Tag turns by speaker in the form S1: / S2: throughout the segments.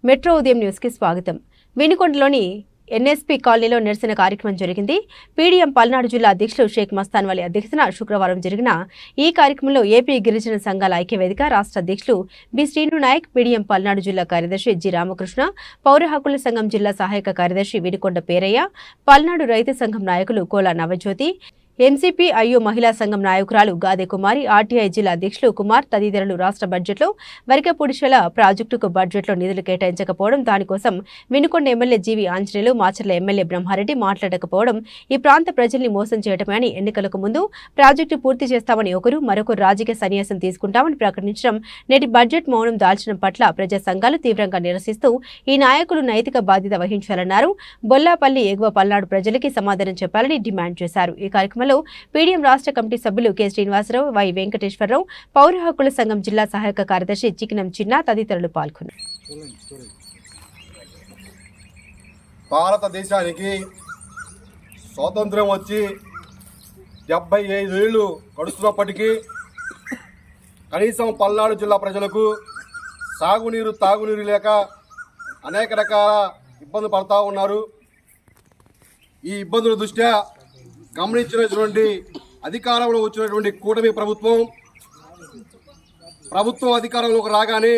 S1: Metro ఉదయం news కి స్వాగతం. వినుకొండలోని ఎన్ఎస్పీ కాలనీలో నిరసన కార్యక్రమం జరిగింది. పీడీఎం పల్నాడు జిల్లా అధ్యక్షులు షేక్ మస్తాన్ వలి అధ్యక్షతన శుక్రవారం జరిగిన ఈ కార్యక్రమంలో ఏపీ గిరిజన సంఘాల ఐక్యవేదిక రాష్ట్ర అధ్యక్షులు బి శ్రీను నాయక్, పీడీఎం పల్నాడు జిల్లా కార్యదర్శి జి రామకృష్ణ, పౌర హక్కుల సంఘం జిల్లా సహాయక కార్యదర్శి వినుకొండ పేరయ్య, పల్నాడు రైతు సంఘం నాయకులు కోలా నవజ్యోతి, ఎంసీపీ ఐయు మహిళా సంఘం నాయకురాలు గాదే కుమారి, ఆర్టీఐ జిల్లా అధ్యక్షులు కుమార్ తదితరులు రాష్ట్ర బడ్జెట్లో వరికపూడిశల ప్రాజెక్టుకు బడ్జెట్లో నిధులు కేటాయించకపోవడం, దానికోసం వినుకొండ ఎమ్మెల్యే జీవి ఆంజనేయులు, మాచర్ల ఎమ్మెల్యే బ్రహ్మారెడ్డి మాట్లాడకపోవడం ఈ ప్రాంత ప్రజల్ని మోసం చేయడమే అని, ఎన్నికలకు ముందు ప్రాజెక్టు పూర్తి చేస్తామని మరొకరు రాజకీయ సన్యాసం తీసుకుంటామని ప్రకటించడం, నేటి బడ్జెట్ మౌనం దాల్చడం పట్ల ప్రజా సంఘాలు తీవ్రంగా నిరసిస్తూ ఈ నాయకులు నైతిక బాధ్యత వహించాలన్నారు. బొల్లాపల్లి ఎగువ పల్నాడు ప్రజలకి సమాధానం చెప్పాలని డిమాండ్ చేశారు. ఈ కార్యక్రమంలో పీడీఎం రాష్ట్ర కమిటీ సభ్యులు కె శ్రీనివాసరావు, వై వెంకటేశ్వరరావు, పౌర హక్కుల సంఘం జిల్లా సహాయక కార్యదర్శి చికినం చిన్న తదితరులు పాల్గొన్నారు.
S2: భారతదేశానికి స్వాతంత్ర్యం వచ్చి 75 ఏళ్లు గడుస్తున్నప్పటికీ కనీసం పల్నాడు జిల్లా ప్రజలకు సాగునీరు, తాగునీరు లేక అనేక రకాల ఇబ్బందులు పడతా ఉన్నారు. ఈ ఇబ్బందుల దృష్ట్యా గమనించినటువంటి అధికారంలో వచ్చినటువంటి కూటమి ప్రభుత్వం అధికారంలోకి రాగానే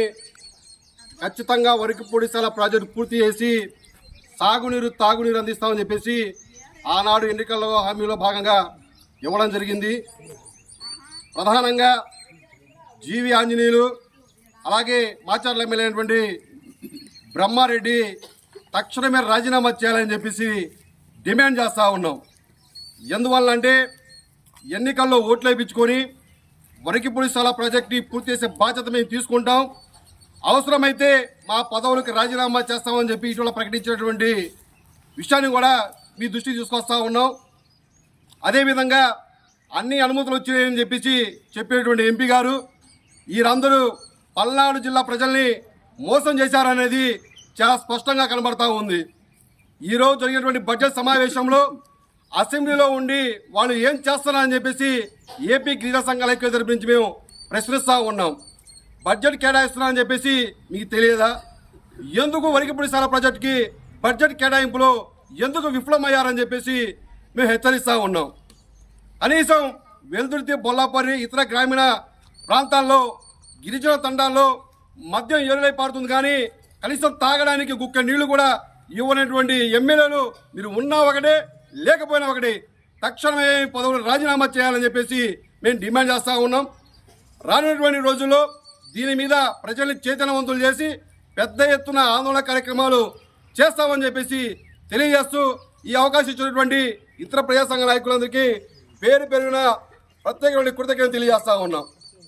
S2: ఖచ్చితంగా వరికపూడిశల ప్రాజెక్టు పూర్తి చేసి సాగునీరు, తాగునీరు అందిస్తామని చెప్పేసి ఆనాడు ఎన్నికల్లో హామీలో భాగంగా ఇవ్వడం జరిగింది. ప్రధానంగా జీవి ఆంజనేయులు, అలాగే మాచర్ల ఎమ్మెల్యే అయినటువంటి బ్రహ్మారెడ్డి తక్షణమే రాజీనామా చేయాలని చెప్పేసి డిమాండ్ చేస్తూ ఉన్నాం. ఎందువల్ల అంటే ఎన్నికల్లో ఓట్లు వేయించుకొని వరికపూడిశల ప్రాజెక్టుని పూర్తి చేసే బాధ్యత మేము తీసుకుంటాం, అవసరమైతే మా పదవులకు రాజీనామా చేస్తామని చెప్పి ఇటీవల ప్రకటించినటువంటి విషయాన్ని కూడా మీ దృష్టికి తీసుకొస్తా ఉన్నాం. అదేవిధంగా అన్ని అనుమతులు వచ్చాయని చెప్పేసి చెప్పేటువంటి ఎంపీ గారు వీరందరూ పల్నాడు జిల్లా ప్రజల్ని మోసం చేశారనేది చాలా స్పష్టంగా కనబడతా ఉంది. ఈరోజు జరిగినటువంటి బడ్జెట్ సమావేశంలో అసెంబ్లీలో ఉండి వాళ్ళు ఏం చేస్తున్నారని చెప్పేసి ఏపీ గిరిజన సంఘాల ఐక్యత తరపు నుంచి మేము ప్రశ్నిస్తూ ఉన్నాం. బడ్జెట్ కేటాయిస్తున్నారని చెప్పేసి మీకు తెలియదా? ఎందుకు వరికపూడిశల ప్రాజెక్టుకి బడ్జెట్ కేటాయింపులో ఎందుకు విఫలమయ్యారని చెప్పేసి మేము హెచ్చరిస్తూ ఉన్నాం. కనీసం వెల్దుర్తి, బొల్లాపల్లి, ఇతర గ్రామీణ ప్రాంతాల్లో గిరిజన తండాల్లో మద్యం ఏరులై పారుతుంది, కానీ కనీసం తాగడానికి గుక్క నీళ్లు కూడా ఇవ్వనటువంటి ఎమ్మెల్యేలు మీరు ఉన్నా ఒకటే, లేకపోయినా ఒకటి, తక్షణమే పదవులు రాజీనామా చేయాలని చెప్పేసి మేము డిమాండ్ చేస్తూ ఉన్నాం. రానున్నటువంటి రోజుల్లో దీని మీద ప్రజల్ని చైతన్యవంతులు చేసి పెద్ద ఎత్తున ఆందోళన కార్యక్రమాలు చేస్తామని చెప్పేసి తెలియజేస్తూ ఈ అవకాశం ఇచ్చినటువంటి ఇతర ప్రజా సంఘ నాయకులందరికీ పేరు పేరున ప్రత్యేకమైన కృతజ్ఞతలు తెలియజేస్తూ ఉన్నాం.